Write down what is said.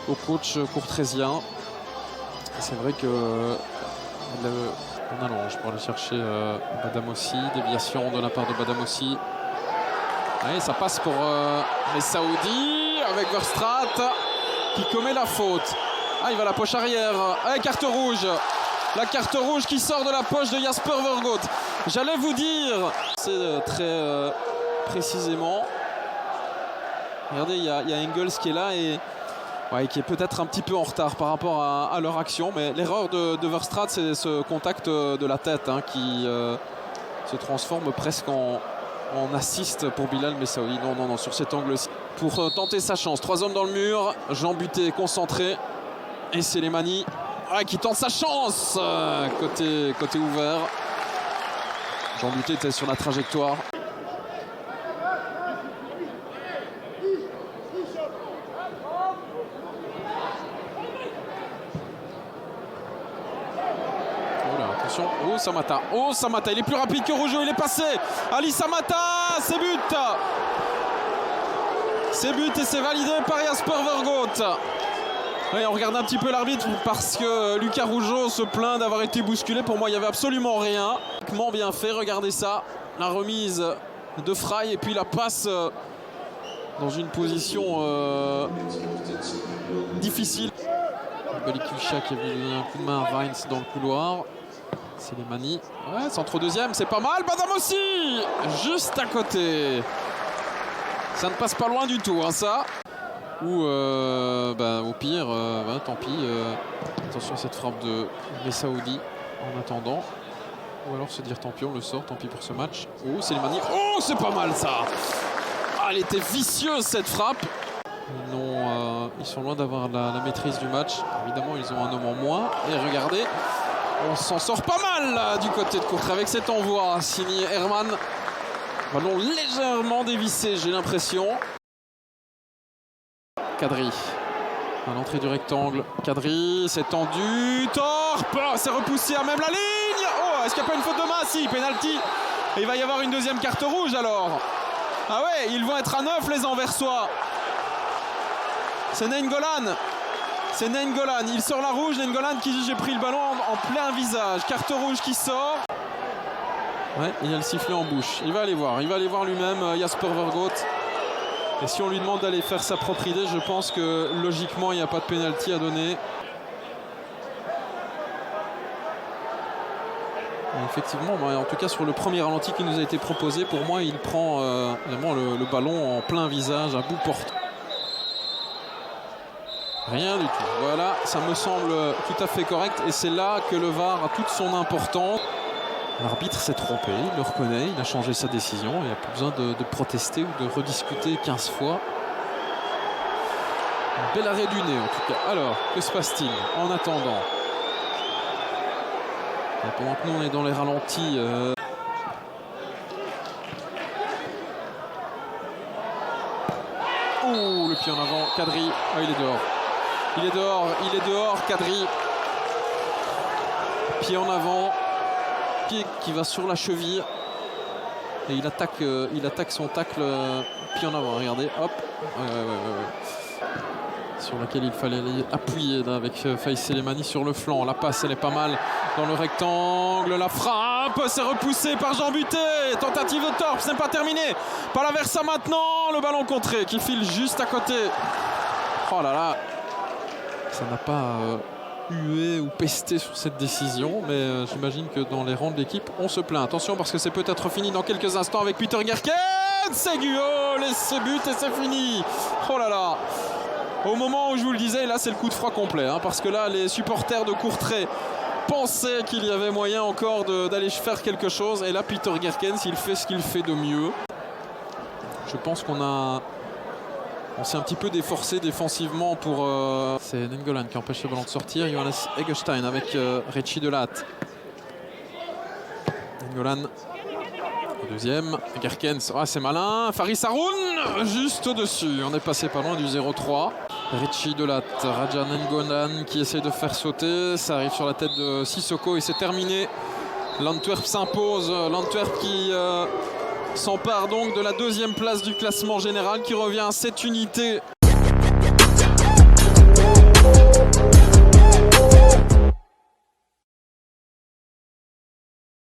au coach courtraisien. C'est vrai que on allonge pour aller chercher Badamossi, déviation de la part de Badamossi. Allez, ça passe pour les Saoudis avec Verstraete qui commet la faute. Ah, il va à la poche arrière. Allez, carte rouge. La carte rouge qui sort de la poche de Jasper Vergoot. J'allais vous dire, c'est très précisément. Regardez, il y a Engels qui est là et qui est peut-être un petit peu en retard par rapport à leur action. Mais l'erreur de Verstraete, c'est ce contact de la tête qui se transforme presque en assist pour Bilal Messaoudi. Non, sur cet angle-ci. Pour tenter sa chance. 3 hommes dans le mur. Jean Buté concentré. Et Selemani qui tente sa chance. Côté ouvert. Jean Buté était sur la trajectoire. Attention. Oh Samata, il est plus rapide que Rougeau, il est passé. Ali Samata, c'est but. C'est but et c'est validé par Jasper Vergoot. Et on regarde un petit peu l'arbitre parce que Lucas Rougeau se plaint d'avoir été bousculé. Pour moi, il n'y avait absolument rien. Bien fait, regardez ça. La remise de Frey et puis la passe dans une position difficile. Balikusha qui a vu un coup de main à Vines dans le couloir. Selemani. Centre deuxième, c'est pas mal. Badamossi juste à côté. Ça ne passe pas loin du tout, ça. Ou au pire, tant pis. Attention à cette frappe de Messaoudi en attendant. Ou alors se dire tant pis, on le sort, tant pis pour ce match. Oh, Selemani. Oh, c'est pas mal ça. Elle était vicieuse cette frappe. Ils sont loin d'avoir la maîtrise du match. Évidemment, ils ont un homme en moins. Et regardez, on s'en sort pas mal là, du côté de Courtrai avec cet envoi signé Herman. Ballon légèrement dévissé, j'ai l'impression. Kadri à l'entrée du rectangle. Kadri, c'est tendu. Torp, c'est repoussé à même la ligne. Oh, est-ce qu'il n'y a pas une faute de main? Si, penalty. Et il va y avoir une deuxième carte rouge alors. Ah ouais, ils vont être à 9 les Anversois. C'est Nainggolan. C'est Nainggolan. Il sort la rouge. Nainggolan qui dit j'ai pris le ballon en plein visage. Carte rouge qui sort. Ouais, il y a le sifflet en bouche. Il va aller voir lui-même Jasper Vergoot. Et si on lui demande d'aller faire sa propre idée, je pense que logiquement il n'y a pas de pénalty à donner. Et effectivement, en tout cas sur le premier ralenti qui nous a été proposé, pour moi il prend vraiment le ballon en plein visage, à bout porte. Rien du tout. Voilà, ça me semble tout à fait correct. Et c'est là que le VAR a toute son importance. L'arbitre s'est trompé, il le reconnaît, il a changé sa décision. Il n'y a plus besoin de protester ou de rediscuter 15 fois. Un bel arrêt du nez en tout cas. Alors, que se passe-t-il en attendant? Et pendant que nous on est dans les ralentis... Oh, le pied en avant, Kadri. Ah, il est dehors. Il est dehors, Kadri. Pied en avant. Pied qui va sur la cheville. Et il attaque son tacle. Pied en avant, regardez. Hop. Ouais. Sur laquelle il fallait aller appuyer là, avec Faïs Selemani sur le flanc. La passe, elle est pas mal dans le rectangle. La frappe, c'est repoussé par Jean Buté. Tentative de Torp, ce n'est pas terminé. Palaversa maintenant. Le ballon contré qui file juste à côté. Oh là là. Ça n'a pas hué ou pesté sur cette décision, mais j'imagine que dans les rangs de l'équipe, on se plaint. Attention parce que c'est peut-être fini dans quelques instants avec Peter Gerkens. C'est Guillaume, c'est but et c'est fini. Oh là là. Au moment où je vous le disais, là c'est le coup de froid complet, parce que là les supporters de Courtrai pensaient qu'il y avait moyen encore d'aller faire quelque chose. Et là Peter Gerkens, il fait ce qu'il fait de mieux. Je pense qu'on s'est un petit peu déforcé défensivement pour... C'est Nainggolan qui empêche le ballon de sortir. Johannes Eggestein avec Richie Delatte. Nainggolan. Deuxième. Gerkens. Ah, c'est malin. Faris Haroun juste au-dessus. On est passé pas loin du 0-3. Richie Delatte. Raja Nainggolan qui essaie de faire sauter. Ça arrive sur la tête de Sissoko et c'est terminé. L'Antwerp s'impose. L'Antwerp qui... s'empare donc de la deuxième place du classement général, qui revient à 7 unités